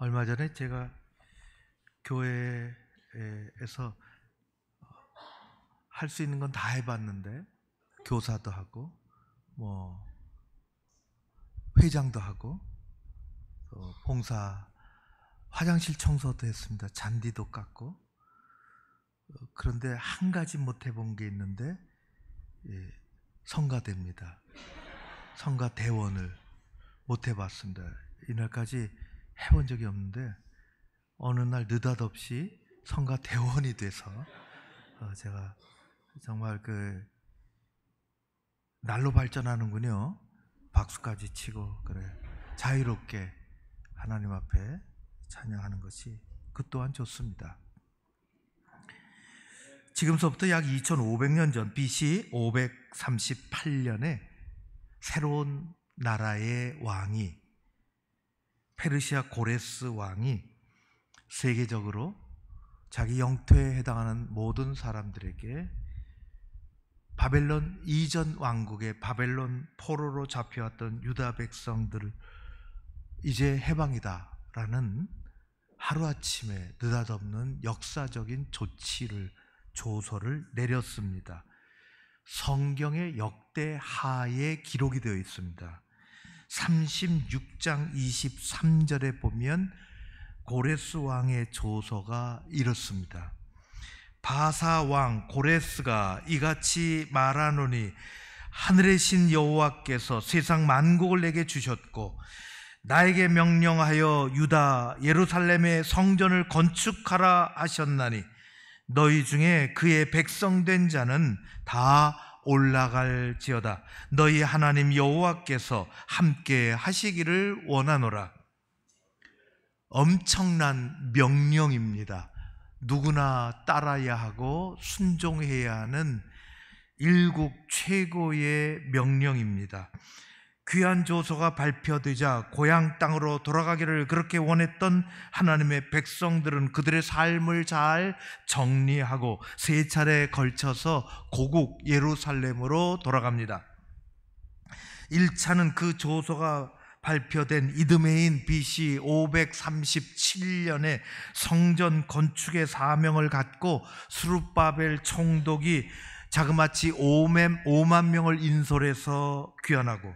얼마 전에 제가 교회에서 할 수 있는 건 다 해봤는데, 교사도 하고 뭐 회장도 하고 봉사, 화장실 청소도 했습니다. 잔디도 깎고. 그런데 한 가지 못 해본 게 있는데, 성가대입니다. 성가대원을 못 해봤습니다. 이날까지 해본 적이 없는데, 어느 날 느닷없이 성가대원이 돼서 제가 정말 날로 발전하는군요. 박수까지 치고 그래 자유롭게 하나님 앞에 찬양하는 것이 그 또한 좋습니다. 지금서부터 약 2500년 전 BC 538년에 새로운 나라의 왕이, 페르시아 고레스 왕이 세계적으로 자기 영토에 해당하는 모든 사람들에게 바벨론 이전 왕국의 바벨론 포로로 잡혀왔던 유다 백성들을 이제 해방이다 라는 하루아침에 느닷없는 역사적인 조서를 내렸습니다. 성경의 역대하에 기록이 되어 있습니다. 36장 23절에 보면 고레스 왕의 조서가 이렇습니다. 바사 왕 고레스가 이같이 말하노니, 하늘의 신 여호와께서 세상 만국을 내게 주셨고 나에게 명령하여 유다 예루살렘의 성전을 건축하라 하셨나니, 너희 중에 그의 백성된 자는 다 올라갈지어다. 너희 하나님 여호와께서 함께 하시기를 원하노라. 엄청난 명령입니다. 누구나 따라야 하고 순종해야 하는 일국 최고의 명령입니다. 귀한 조서가 발표되자 고향 땅으로 돌아가기를 그렇게 원했던 하나님의 백성들은 그들의 삶을 잘 정리하고 세 차례에 걸쳐서 고국 예루살렘으로 돌아갑니다. 1차는 그 조서가 발표된 이듬해인 BC 537년에 성전 건축의 사명을 갖고 스룹바벨 총독이 자그마치 5만 명을 인솔해서 귀환하고,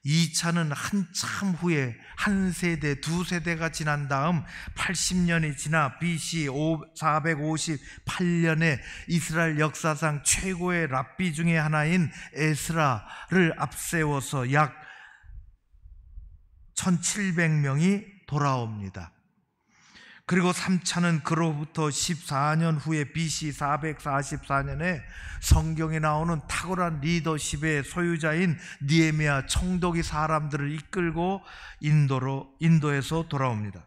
2차는 한참 후에 한 세대, 두 세대가 지난 다음 80년이 지나 BC 458년에 이스라엘 역사상 최고의 랍비 중에 하나인 에스라를 앞세워서 약 1700명이 돌아옵니다. 그리고 3차는 그로부터 14년 후에 BC 444년에 성경에 나오는 탁월한 리더십의 소유자인 느헤미야 총독이 사람들을 이끌고 인도에서 돌아옵니다.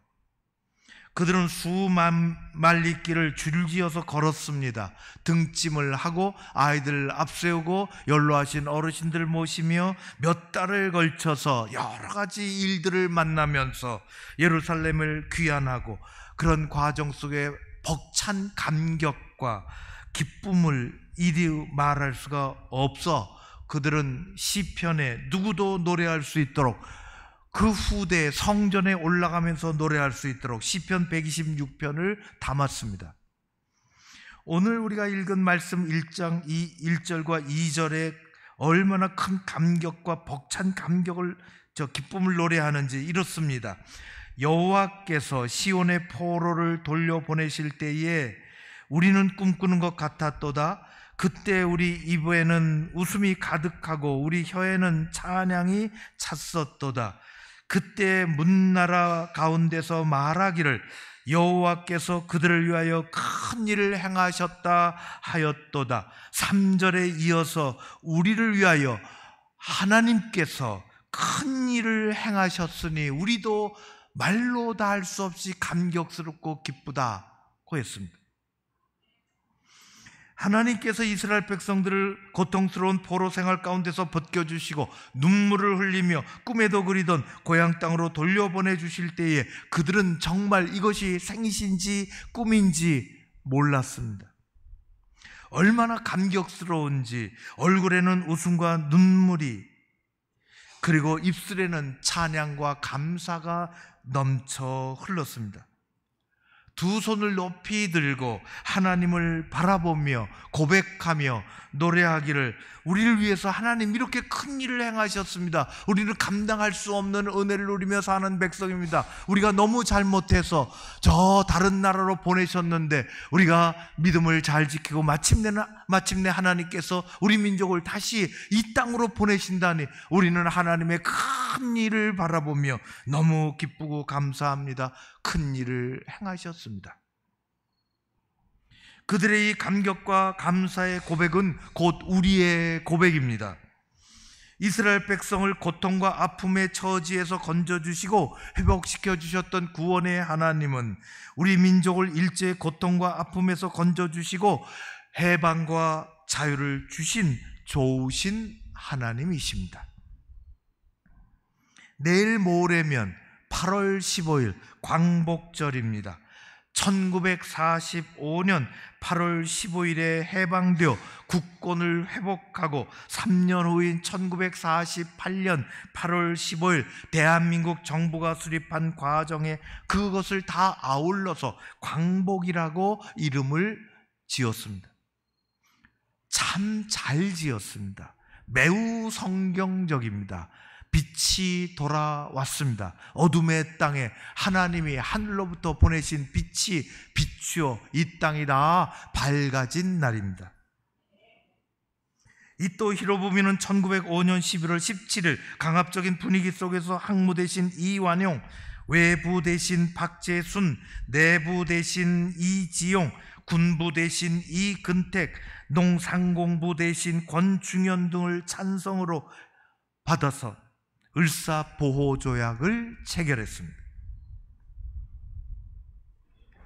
그들은 수만 말리 길을 줄지어서 걸었습니다. 등짐을 하고 아이들을 앞세우고 연로하신 어르신들 모시며 몇 달을 걸쳐서 여러 가지 일들을 만나면서 예루살렘을 귀환하고, 그런 과정 속에 벅찬 감격과 기쁨을 이리 말할 수가 없어 그들은 시편에 누구도 노래할 수 있도록, 그 후대에 성전에 올라가면서 노래할 수 있도록 시편 126편을 담았습니다. 오늘 우리가 읽은 말씀 1장 1절과 2절에 얼마나 큰 감격과 벅찬 기쁨을 노래하는지 이렇습니다. 여호와께서 시온의 포로를 돌려보내실 때에 우리는 꿈꾸는 것 같았도다. 그때 우리 입에는 웃음이 가득하고 우리 혀에는 찬양이 찼었도다. 그때 문나라 가운데서 말하기를, 여호와께서 그들을 위하여 큰 일을 행하셨다 하였도다. 3절에 이어서 우리를 위하여 하나님께서 큰 일을 행하셨으니 우리도 말로 다 할 수 없이 감격스럽고 기쁘다고 했습니다. 하나님께서 이스라엘 백성들을 고통스러운 포로 생활 가운데서 벗겨주시고 눈물을 흘리며 꿈에도 그리던 고향 땅으로 돌려보내 주실 때에 그들은 정말 이것이 생신지 꿈인지 몰랐습니다. 얼마나 감격스러운지 얼굴에는 웃음과 눈물이 그리고 입술에는 찬양과 감사가 넘쳐 흘렀습니다. 두 손을 높이 들고 하나님을 바라보며 고백하며 노래하기를, 우리를 위해서 하나님 이렇게 큰 일을 행하셨습니다. 우리는 감당할 수 없는 은혜를 누리며 사는 백성입니다. 우리가 너무 잘못해서 저 다른 나라로 보내셨는데 우리가 믿음을 잘 지키고 마침내 하나님께서 우리 민족을 다시 이 땅으로 보내신다니 우리는 하나님의 큰 일을 바라보며 너무 기쁘고 감사합니다. 큰 일을 행하셨습니다. 그들의 이 감격과 감사의 고백은 곧 우리의 고백입니다. 이스라엘 백성을 고통과 아픔의 처지에서 건져주시고 회복시켜 주셨던 구원의 하나님은 우리 민족을 일제의 고통과 아픔에서 건져주시고 해방과 자유를 주신 좋으신 하나님이십니다. 내일 모레면 8월 15일 광복절입니다. 1945년 8월 15일에 해방되어 국권을 회복하고 3년 후인 1948년 8월 15일 대한민국 정부가 수립한 과정에 그것을 다 아울러서 광복이라고 이름을 지었습니다. 참 잘 지었습니다. 매우 성경적입니다. 빛이 돌아왔습니다. 어둠의 땅에 하나님이 하늘로부터 보내신 빛이 비추어 이 땅이 다 밝아진 날입니다. 이 또 히로부미는 1905년 11월 17일 강압적인 분위기 속에서 항무 대신 이완용, 외부 대신 박재순, 내부 대신 이지용, 군부 대신 이근택, 농상공부 대신 권중현 등을 찬성으로 받아서 을사보호조약을 체결했습니다.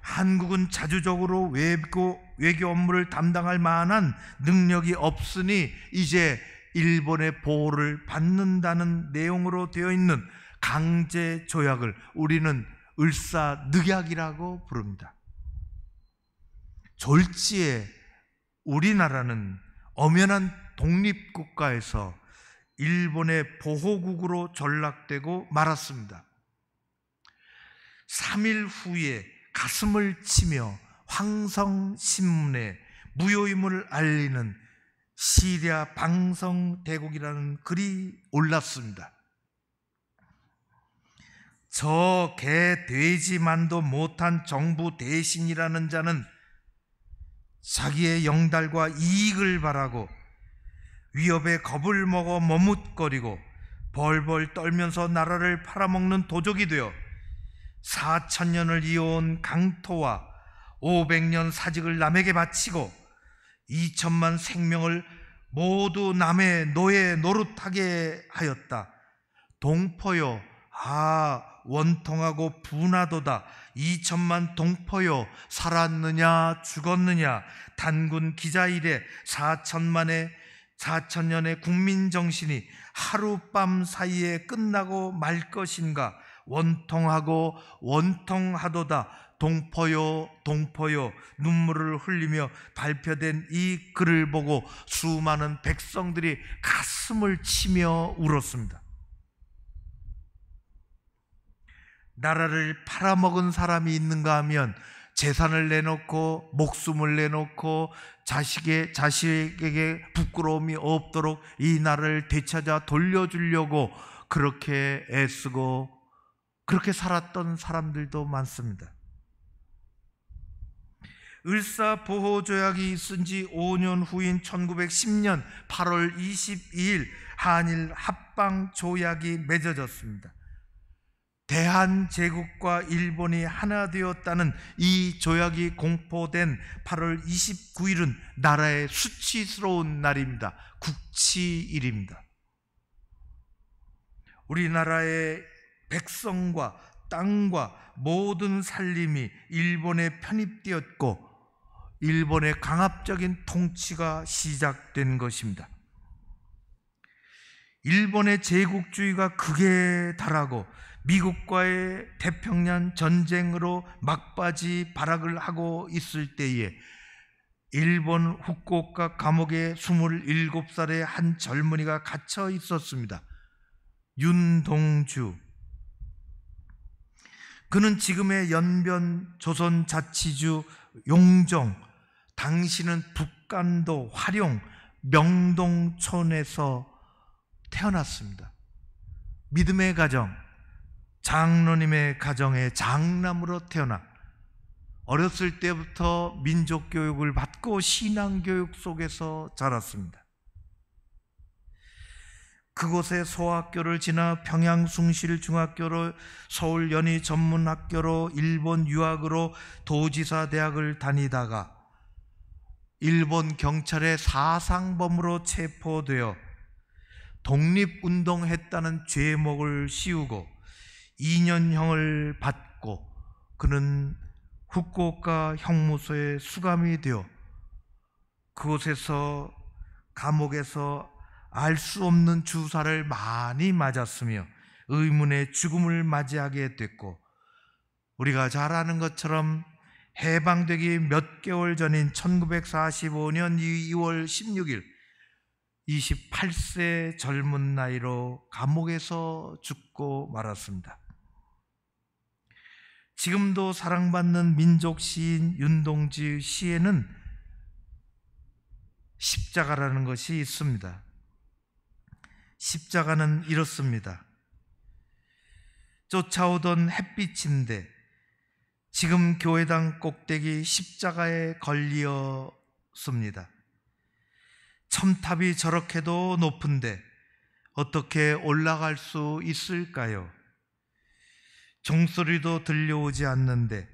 한국은 자주적으로 외교 업무를 담당할 만한 능력이 없으니 이제 일본의 보호를 받는다는 내용으로 되어 있는 강제조약을 우리는 을사늑약이라고 부릅니다. 졸지에 우리나라는 엄연한 독립국가에서 일본의 보호국으로 전락되고 말았습니다. 3일 후에 가슴을 치며 황성신문에 무효임을 알리는 시리아 방성대국이라는 글이 올랐습니다. 저 개돼지만도 못한 정부 대신이라는 자는 자기의 영달과 이익을 바라고 위협에 겁을 먹어 머뭇거리고 벌벌 떨면서 나라를 팔아먹는 도적이 되어 4,000년을 이어온 강토와 500년 사직을 남에게 바치고 2천만 생명을 모두 남의 노예 노릇하게 하였다. 동포여, 원통하고 분하도다. 2천만 동포여, 살았느냐 죽었느냐. 단군 기자일에 4천년의 국민정신이 하룻밤 사이에 끝나고 말 것인가. 원통하고 원통하도다. 동포요 동포요. 눈물을 흘리며 발표된 이 글을 보고 수많은 백성들이 가슴을 치며 울었습니다. 나라를 팔아먹은 사람이 있는가 하면 재산을 내놓고 목숨을 내놓고 자식에게 부끄러움이 없도록 이 나라를 되찾아 돌려주려고 그렇게 애쓰고 그렇게 살았던 사람들도 많습니다. 을사보호조약이 있은 지 5년 후인 1910년 8월 22일 한일 합방조약이 맺어졌습니다. 대한제국과 일본이 하나 되었다는 이 조약이 공포된 8월 29일은 나라의 수치스러운 날입니다. 국치일입니다. 우리나라의 백성과 땅과 모든 살림이 일본에 편입되었고 일본의 강압적인 통치가 시작된 것입니다. 일본의 제국주의가 극에 달하고 미국과의 태평양 전쟁으로 막바지 발악을 하고 있을 때에 일본 후쿠오카 감옥에 27살의 한 젊은이가 갇혀 있었습니다. 윤동주. 그는 지금의 연변 조선자치주 용정, 당시는 북간도 화룡 명동촌에서 태어났습니다. 믿음의 가정, 장로님의 가정의 장남으로 태어나 어렸을 때부터 민족교육을 받고 신앙교육 속에서 자랐습니다. 그곳에 소학교를 지나 평양숭실중학교로, 서울 연희전문학교로, 일본 유학으로 도지사 대학을 다니다가 일본 경찰의 사상범으로 체포되어 독립운동했다는 죄목을 씌우고 2년형을 받고 그는 후쿠오카 형무소에 수감이 되어 그곳에서 감옥에서 알 수 없는 주사를 많이 맞았으며 의문의 죽음을 맞이하게 됐고, 우리가 잘 아는 것처럼 해방되기 몇 개월 전인 1945년 2월 16일 28세 젊은 나이로 감옥에서 죽고 말았습니다. 지금도 사랑받는 민족 시인 윤동주의 시에는 십자가라는 것이 있습니다. 십자가는 이렇습니다. 쫓아오던 햇빛인데 지금 교회당 꼭대기 십자가에 걸리었습니다. 첨탑이 저렇게도 높은데 어떻게 올라갈 수 있을까요? 종소리도 들려오지 않는데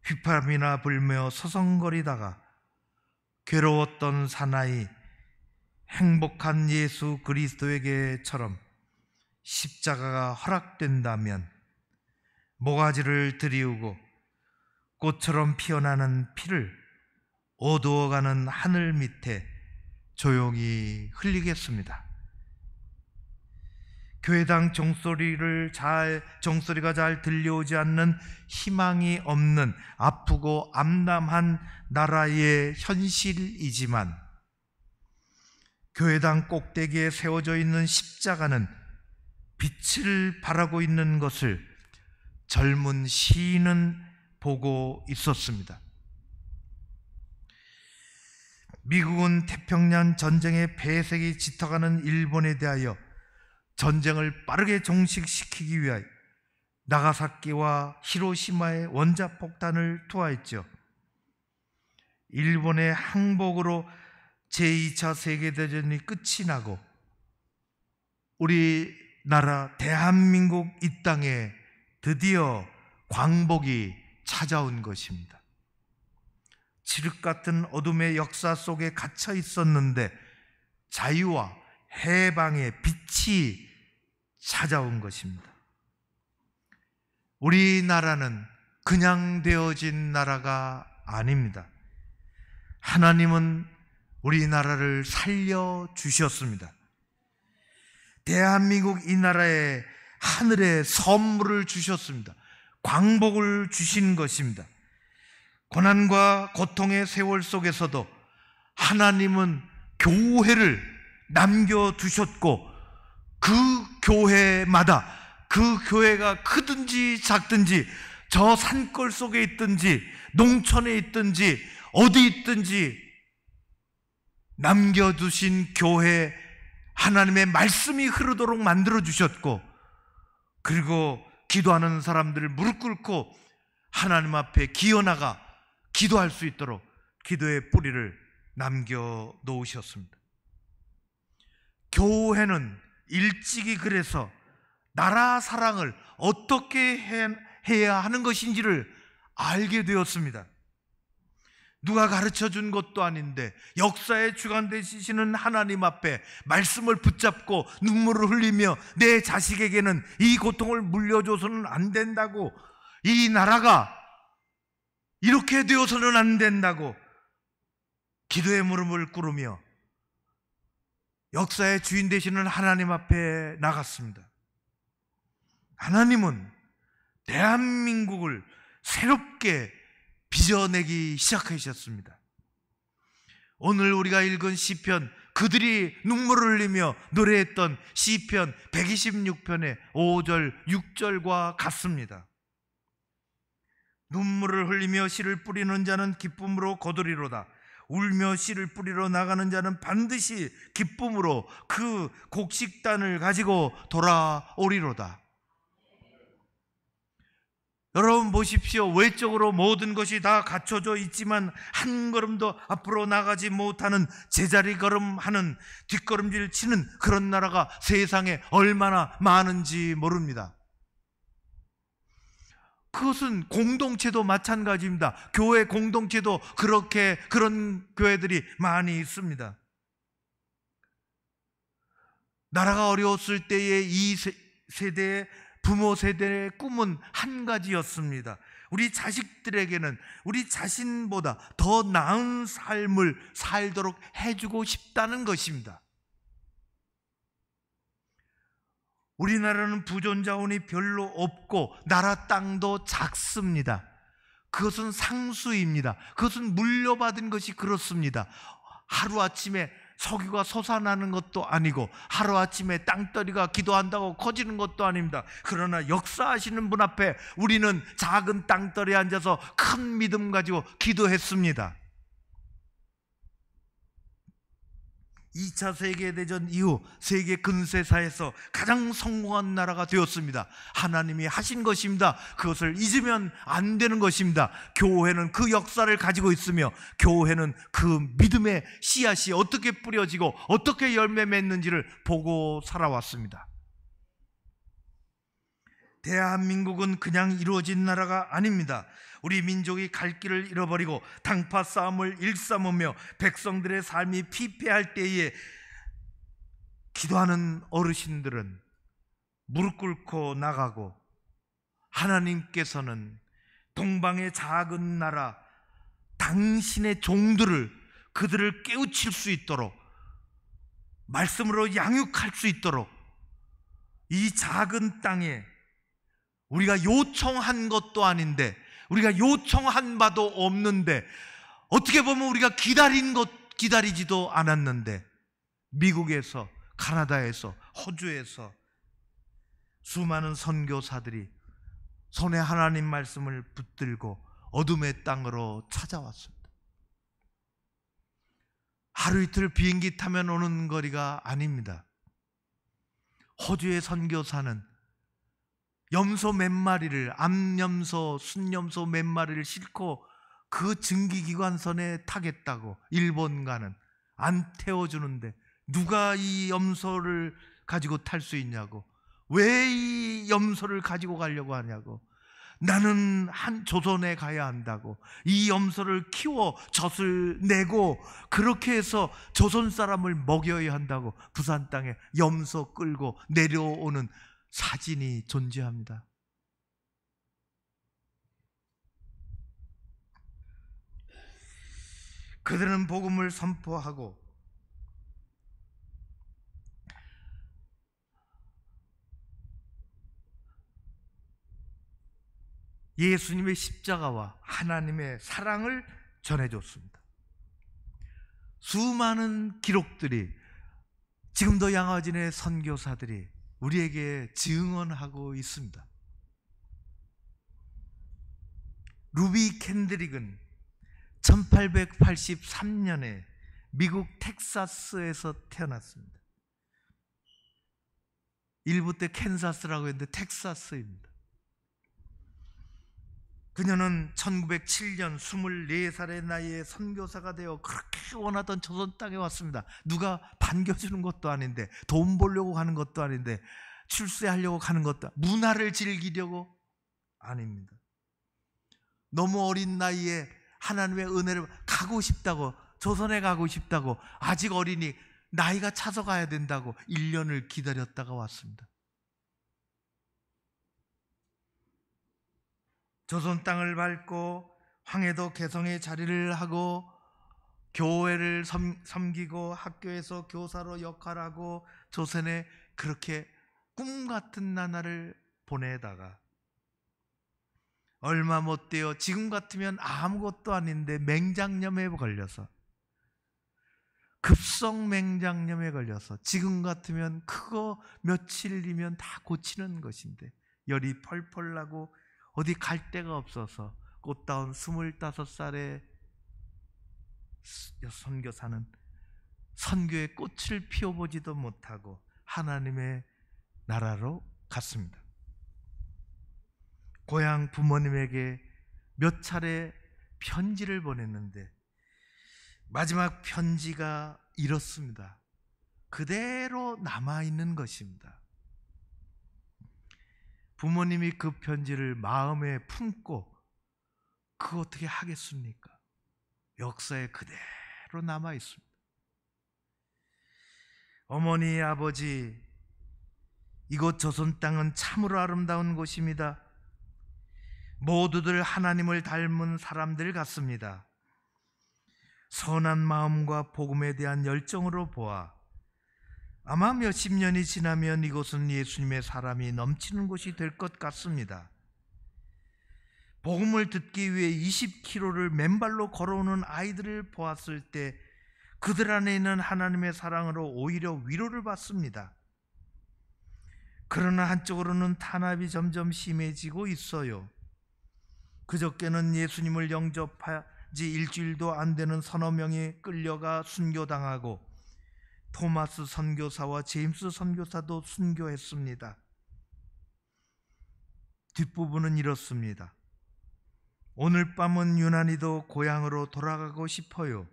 휘파람이나 불며 서성거리다가 괴로웠던 사나이 행복한 예수 그리스도에게처럼 십자가가 허락된다면 모가지를 들이우고 꽃처럼 피어나는 피를 어두워가는 하늘 밑에 조용히 흘리겠습니다. 교회당 종소리가 잘 들려오지 않는 희망이 없는 아프고 암담한 나라의 현실이지만, 교회당 꼭대기에 세워져 있는 십자가는 빛을 발하고 있는 것을 젊은 시인은 보고 있었습니다. 미국은 태평양 전쟁의 폐색이 짙어가는 일본에 대하여 전쟁을 빠르게 종식시키기 위하여 나가사키와 히로시마에 원자폭탄을 투하했죠. 일본의 항복으로 제2차 세계대전이 끝이 나고 우리나라 대한민국 이 땅에 드디어 광복이 찾아온 것입니다. 칠흑 같은 어둠의 역사 속에 갇혀 있었는데 자유와 해방의 빛이 찾아온 것입니다. 우리나라는 그냥 되어진 나라가 아닙니다. 하나님은 우리나라를 살려주셨습니다. 대한민국 이 나라에 하늘의 선물을 주셨습니다. 광복을 주신 것입니다. 고난과 고통의 세월 속에서도 하나님은 교회를 남겨두셨고, 그 교회마다, 그 교회가 크든지 작든지, 저 산골 속에 있든지 농촌에 있든지 어디 있든지 남겨두신 교회, 하나님의 말씀이 흐르도록 만들어주셨고, 그리고 기도하는 사람들을 무릎 꿇고 하나님 앞에 기어나가 기도할 수 있도록 기도의 뿌리를 남겨놓으셨습니다. 교회는 일찍이 그래서 나라 사랑을 어떻게 해야 하는 것인지를 알게 되었습니다. 누가 가르쳐 준 것도 아닌데 역사의 주관 되시는 하나님 앞에 말씀을 붙잡고 눈물을 흘리며 내 자식에게는 이 고통을 물려줘서는 안 된다고, 이 나라가 이렇게 되어서는 안 된다고 기도의 무릎을 꿇으며 역사의 주인 되시는 하나님 앞에 나갔습니다. 하나님은 대한민국을 새롭게 빚어내기 시작하셨습니다. 오늘 우리가 읽은 시편 그들이 눈물을 흘리며 노래했던 시편 126편의 5절 6절과 같습니다. 눈물을 흘리며 씨를 뿌리는 자는 기쁨으로 거두리로다. 울며 씨를 뿌리러 나가는 자는 반드시 기쁨으로 그 곡식단을 가지고 돌아오리로다. 여러분 보십시오. 외적으로 모든 것이 다 갖춰져 있지만 한 걸음도 앞으로 나가지 못하는 제자리 걸음하는, 뒷걸음질 치는 그런 나라가 세상에 얼마나 많은지 모릅니다. 그것은 공동체도 마찬가지입니다. 교회 공동체도 그런 교회들이 많이 있습니다. 나라가 어려웠을 때에 이 세대의 부모 세대의 꿈은 한 가지였습니다. 우리 자식들에게는 우리 자신보다 더 나은 삶을 살도록 해주고 싶다는 것입니다. 우리나라는 부존자원이 별로 없고 나라 땅도 작습니다. 그것은 상수입니다. 그것은 물려받은 것이 그렇습니다. 하루아침에 석유가 솟아나는 것도 아니고 하루아침에 땅더리가 기도한다고 커지는 것도 아닙니다. 그러나 역사하시는 분 앞에 우리는 작은 땅더리에 앉아서 큰 믿음 가지고 기도했습니다. 2차 세계대전 이후 세계 근세사에서 가장 성공한 나라가 되었습니다. 하나님이 하신 것입니다. 그것을 잊으면 안 되는 것입니다. 교회는 그 역사를 가지고 있으며 교회는 그 믿음의 씨앗이 어떻게 뿌려지고 어떻게 열매 맺는지를 보고 살아왔습니다. 대한민국은 그냥 이루어진 나라가 아닙니다. 우리 민족이 갈 길을 잃어버리고 당파 싸움을 일삼으며 백성들의 삶이 피폐할 때에 기도하는 어르신들은 무릎 꿇고 나가고, 하나님께서는 동방의 작은 나라 당신의 종들을, 그들을 깨우칠 수 있도록, 말씀으로 양육할 수 있도록 이 작은 땅에 우리가 요청한 것도 아닌데, 우리가 요청한 바도 없는데, 어떻게 보면 우리가 기다리지도 않았는데, 미국에서, 카나다에서, 호주에서 수많은 선교사들이 손에 하나님 말씀을 붙들고 어둠의 땅으로 찾아왔습니다. 하루 이틀 비행기 타면 오는 거리가 아닙니다. 호주의 선교사는 염소 몇 마리를, 암염소, 순염소 몇 마리를 싣고 그 증기기관선에 타겠다고 일본 가는, 안 태워주는데 누가 이 염소를 가지고 탈 수 있냐고, 왜 이 염소를 가지고 가려고 하냐고, 나는 한 조선에 가야 한다고, 이 염소를 키워 젖을 내고 그렇게 해서 조선 사람을 먹여야 한다고 부산 땅에 염소 끌고 내려오는 사진이 존재합니다. 그들은 복음을 선포하고 예수님의 십자가와 하나님의 사랑을 전해줬습니다. 수많은 기록들이, 지금도 양화진의 선교사들이 우리에게 증언하고 있습니다. 루비 캔드릭은 1883년에 미국 텍사스에서 태어났습니다. 일부 때 캔사스라고 했는데 텍사스입니다. 그녀는 1907년 24살의 나이에 선교사가 되어 그렇게 원하던 조선 땅에 왔습니다. 누가 반겨주는 것도 아닌데, 돈 벌려고 가는 것도 아닌데, 출세하려고 가는 것도, 문화를 즐기려고 아닙니다. 너무 어린 나이에 하나님의 은혜를 가고 싶다고, 조선에 가고 싶다고, 아직 어리니 나이가 차서 가야 된다고 1년을 기다렸다가 왔습니다. 조선 땅을 밟고 황해도 개성에 자리를 하고 교회를 섬기고 학교에서 교사로 역할하고 조선에 그렇게 꿈같은 나날을 보내다가 얼마 못 되어 지금 같으면 아무것도 아닌데 맹장염에 걸려서 급성 맹장염에 걸려서 지금 같으면 그거 며칠이면 다 고치는 것인데 열이 펄펄 나고 어디 갈 데가 없어서 꽃다운 25살의 선교사는 선교의 꽃을 피워보지도 못하고 하나님의 나라로 갔습니다. 고향 부모님에게 몇 차례 편지를 보냈는데 마지막 편지가 이렇습니다. 그대로 남아있는 것입니다. 부모님이 그 편지를 마음에 품고 그거 어떻게 하겠습니까? 역사에 그대로 남아있습니다. 어머니, 아버지, 이곳 조선 땅은 참으로 아름다운 곳입니다. 모두들 하나님을 닮은 사람들 같습니다. 선한 마음과 복음에 대한 열정으로 보아 아마 몇십 년이 지나면 이곳은 예수님의 사람이 넘치는 곳이 될 것 같습니다. 복음을 듣기 위해 20km를 맨발로 걸어오는 아이들을 보았을 때 그들 안에 있는 하나님의 사랑으로 오히려 위로를 받습니다. 그러나 한쪽으로는 탄압이 점점 심해지고 있어요. 그저께는 예수님을 영접하지 일주일도 안 되는 서너 명이 끌려가 순교당하고 토마스 선교사와 제임스 선교사도 순교했습니다. 뒷부분은 이렇습니다. 오늘 밤은 유난히도 고향으로 돌아가고 싶어요.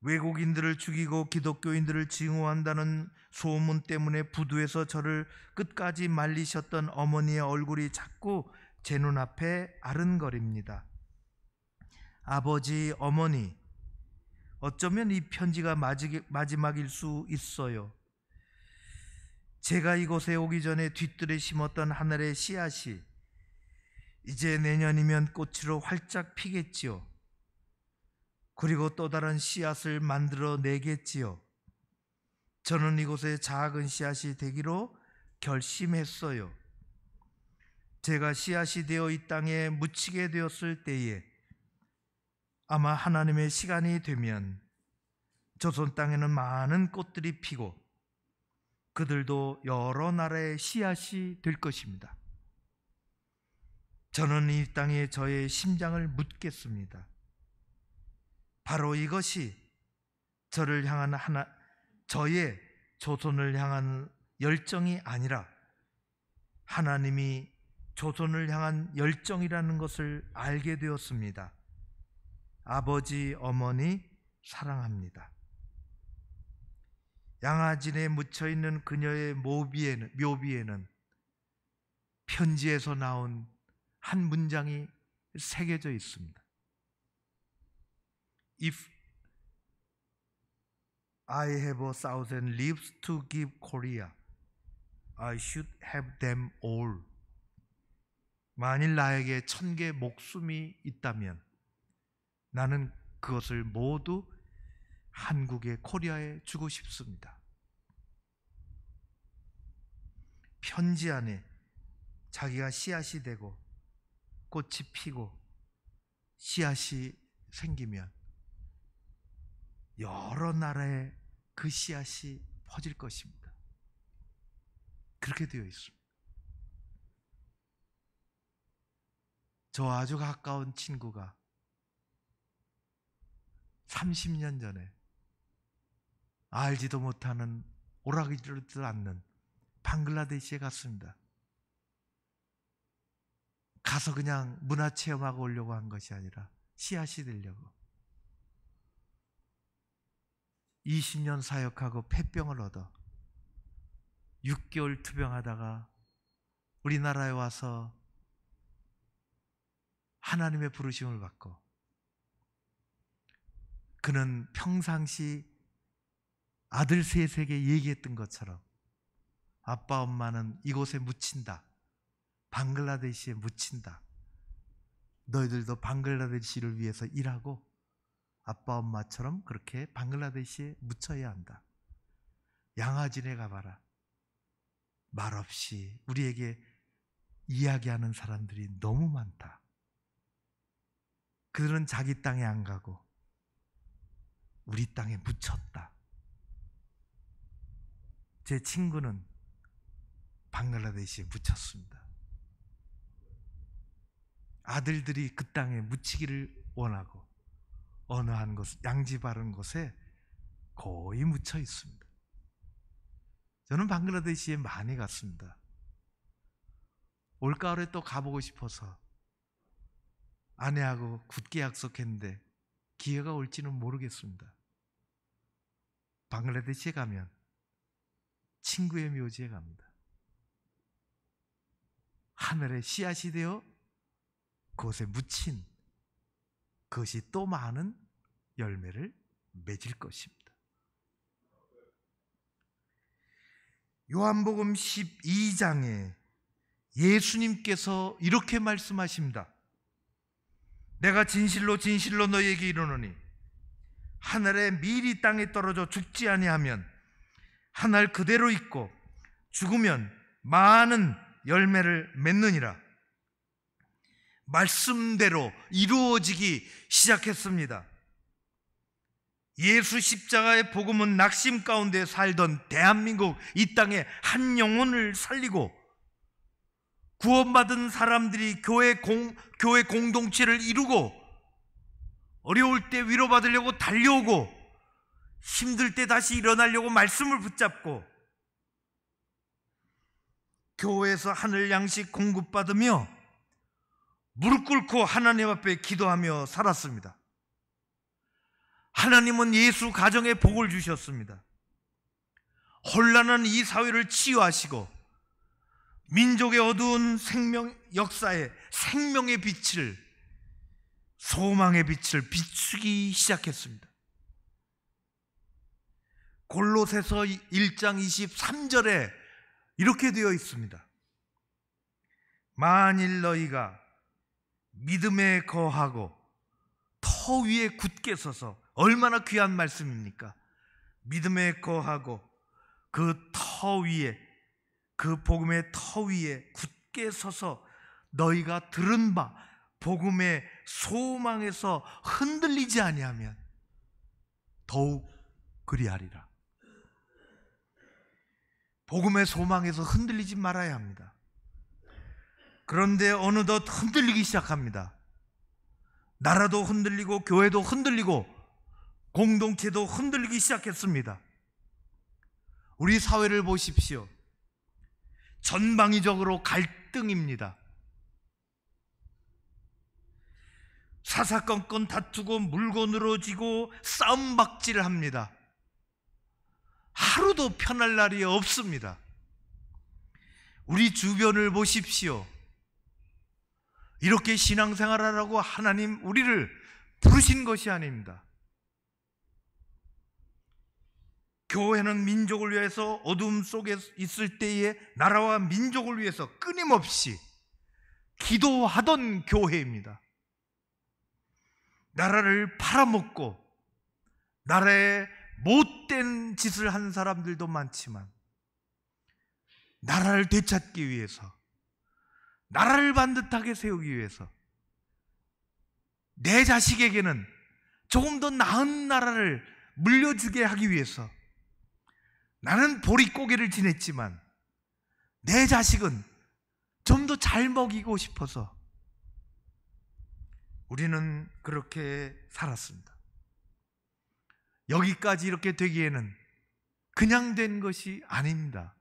외국인들을 죽이고 기독교인들을 증오한다는 소문 때문에 부두에서 저를 끝까지 말리셨던 어머니의 얼굴이 자꾸 제 눈앞에 아른거립니다. 아버지, 어머니, 어쩌면 이 편지가 마지막일 수 있어요. 제가 이곳에 오기 전에 뒤뜰에 심었던 하늘의 씨앗이 이제 내년이면 꽃으로 활짝 피겠지요. 그리고 또 다른 씨앗을 만들어 내겠지요. 저는 이곳에 작은 씨앗이 되기로 결심했어요. 제가 씨앗이 되어 이 땅에 묻히게 되었을 때에 아마 하나님의 시간이 되면 조선 땅에는 많은 꽃들이 피고 그들도 여러 나라의 씨앗이 될 것입니다. 저는 이 땅에 저의 심장을 묻겠습니다. 바로 이것이 저를 향한 저의 조선을 향한 열정이 아니라 하나님이 조선을 향한 열정이라는 것을 알게 되었습니다. 아버지, 어머니 사랑합니다. 양아진에 묻혀있는 그녀의 묘비에는 편지에서 나온 한 문장이 새겨져 있습니다. If I have 1,000 lives to give Korea, I should have them all. 만일 나에게 1,000개 목숨이 있다면 나는 그것을 모두 한국의 코리아에 주고 싶습니다. 편지 안에 자기가 씨앗이 되고 꽃이 피고 씨앗이 생기면 여러 나라에 그 씨앗이 퍼질 것입니다. 그렇게 되어 있습니다. 저 아주 가까운 친구가 30년 전에 알지도 못하는 오라기지도 않는 방글라데시에 갔습니다. 가서 그냥 문화체험하고 오려고 한 것이 아니라 씨앗이 되려고. 20년 사역하고 폐병을 얻어 6개월 투병하다가 우리나라에 와서 하나님의 부르심을 받고 그는 평상시 아들 셋에게 얘기했던 것처럼 아빠 엄마는 이곳에 묻힌다. 방글라데시에 묻힌다. 너희들도 방글라데시를 위해서 일하고 아빠 엄마처럼 그렇게 방글라데시에 묻혀야 한다. 양아진에 가봐라. 말없이 우리에게 이야기하는 사람들이 너무 많다. 그들은 자기 땅에 안 가고 우리 땅에 묻혔다. 제 친구는 방글라데시에 묻혔습니다. 아들들이 그 땅에 묻히기를 원하고 어느 한 곳, 양지 바른 곳에 거의 묻혀 있습니다. 저는 방글라데시에 많이 갔습니다. 올가을에 또 가보고 싶어서 아내하고 굳게 약속했는데 기회가 올지는 모르겠습니다. 방글라데시에 가면 친구의 묘지에 갑니다. 하늘에 씨앗이 되어 그곳에 묻힌 그것이 또 많은 열매를 맺을 것입니다. 요한복음 12장에 예수님께서 이렇게 말씀하십니다. 내가 진실로 진실로 너희에게 이르노니 하늘에 밀이 땅에 떨어져 죽지 아니하면 한 알 그대로 있고 죽으면 많은 열매를 맺느니라. 말씀대로 이루어지기 시작했습니다. 예수 십자가의 복음은 낙심 가운데 살던 대한민국 이 땅에 한 영혼을 살리고 구원받은 사람들이 교회 공동체를 이루고 어려울 때 위로받으려고 달려오고 힘들 때 다시 일어나려고 말씀을 붙잡고 교회에서 하늘 양식 공급받으며 무릎 꿇고 하나님 앞에 기도하며 살았습니다. 하나님은 예수 가정에 복을 주셨습니다. 혼란한 이 사회를 치유하시고 민족의 어두운 역사에 생명의 빛을, 소망의 빛을 비추기 시작했습니다. 골로새서 1장 23절에 이렇게 되어 있습니다. 만일 너희가 믿음에 거하고 터 위에 굳게 서서, 얼마나 귀한 말씀입니까? 믿음에 거하고 그 터 위에, 그 복음의 터 위에 굳게 서서 너희가 들은 바 복음의 소망에서 흔들리지 아니하면 더욱 그리하리라. 복음의 소망에서 흔들리지 말아야 합니다. 그런데 어느덧 흔들리기 시작합니다. 나라도 흔들리고 교회도 흔들리고 공동체도 흔들리기 시작했습니다. 우리 사회를 보십시오. 전방위적으로 갈등입니다. 사사건건 다투고 물고 늘어지고 싸움박질을 합니다. 하루도 편할 날이 없습니다. 우리 주변을 보십시오. 이렇게 신앙생활하라고 하나님 우리를 부르신 것이 아닙니다. 교회는 민족을 위해서 어둠 속에 있을 때에 나라와 민족을 위해서 끊임없이 기도하던 교회입니다. 나라를 팔아먹고 나라에 못된 짓을 한 사람들도 많지만 나라를 되찾기 위해서, 나라를 반듯하게 세우기 위해서, 내 자식에게는 조금 더 나은 나라를 물려주게 하기 위해서 나는 보릿고개를 지냈지만 내 자식은 좀 더 잘 먹이고 싶어서 우리는 그렇게 살았습니다. 여기까지 이렇게 되기에는 그냥 된 것이 아닙니다.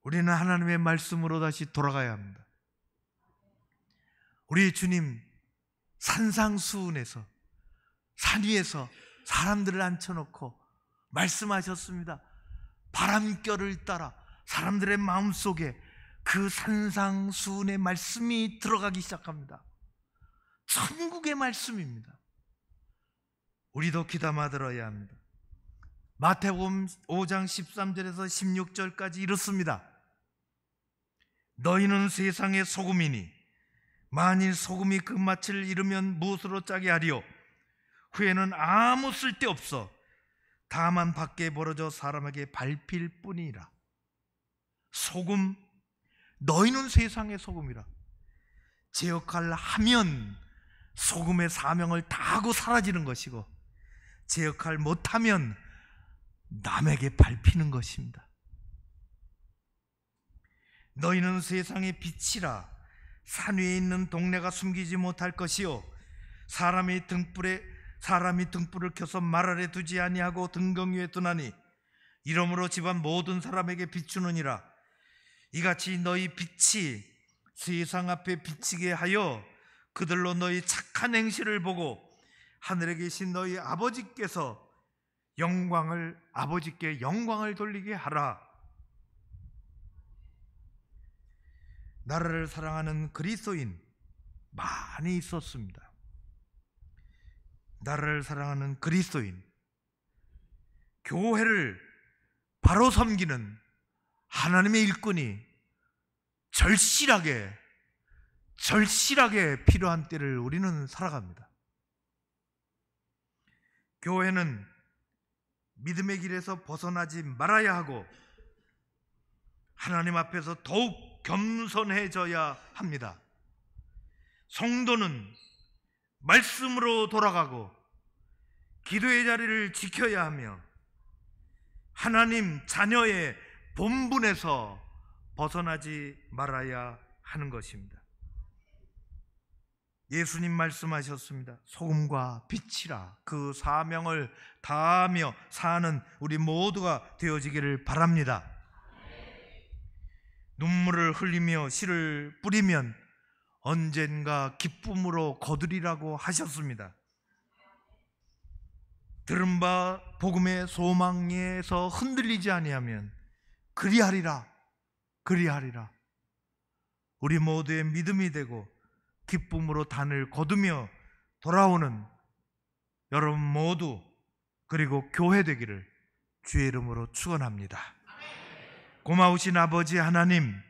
우리는 하나님의 말씀으로 다시 돌아가야 합니다. 우리 주님 산상수훈에서, 산 위에서 사람들을 앉혀놓고 말씀하셨습니다. 바람결을 따라 사람들의 마음속에 그 산상수훈의 말씀이 들어가기 시작합니다. 천국의 말씀입니다. 우리도 귀담아 들어야 합니다. 마태복음 5장 13절에서 16절까지 이렇습니다. 너희는 세상의 소금이니 만일 소금이 그 맛을 잃으면 무엇으로 짜게 하리요? 후에는 아무 쓸데없어 다만 밖에 벌어져 사람에게 밟힐 뿐이라. 소금, 너희는 세상의 소금이라. 제 역할을 하면 소금의 사명을 다하고 사라지는 것이고, 제 역할 못하면 남에게 밟히는 것입니다. 너희는 세상의 빛이라. 산 위에 있는 동네가 숨기지 못할 것이요 사람이 등불을 켜서 말 아래 두지 아니하고 등경 위에 두나니 이러므로 집안 모든 사람에게 비추느니라. 이같이 너희 빛이 세상 앞에 비치게 하여 그들로 너희 착한 행실을 보고 하늘에 계신 너희 아버지께서 아버지께 영광을 돌리게 하라. 나라를 사랑하는 그리스도인 많이 있었습니다. 나라를 사랑하는 그리스도인, 교회를 바로 섬기는 하나님의 일꾼이 절실하게 필요한 때를 우리는 살아갑니다. 교회는 믿음의 길에서 벗어나지 말아야 하고 하나님 앞에서 더욱 겸손해져야 합니다. 성도는 말씀으로 돌아가고 기도의 자리를 지켜야 하며 하나님 자녀의 본분에서 벗어나지 말아야 하는 것입니다. 예수님 말씀하셨습니다. 소금과 빛이라. 그 사명을 다하며 사는 우리 모두가 되어지기를 바랍니다. 눈물을 흘리며 씨를 뿌리면 언젠가 기쁨으로 거두리라고 하셨습니다. 들은 바 복음의 소망에서 흔들리지 아니하면 그리하리라. 우리 모두의 믿음이 되고 기쁨으로 단을 거두며 돌아오는 여러분 모두 그리고 교회 되기를 주의 이름으로 축원합니다. 고마우신 아버지 하나님,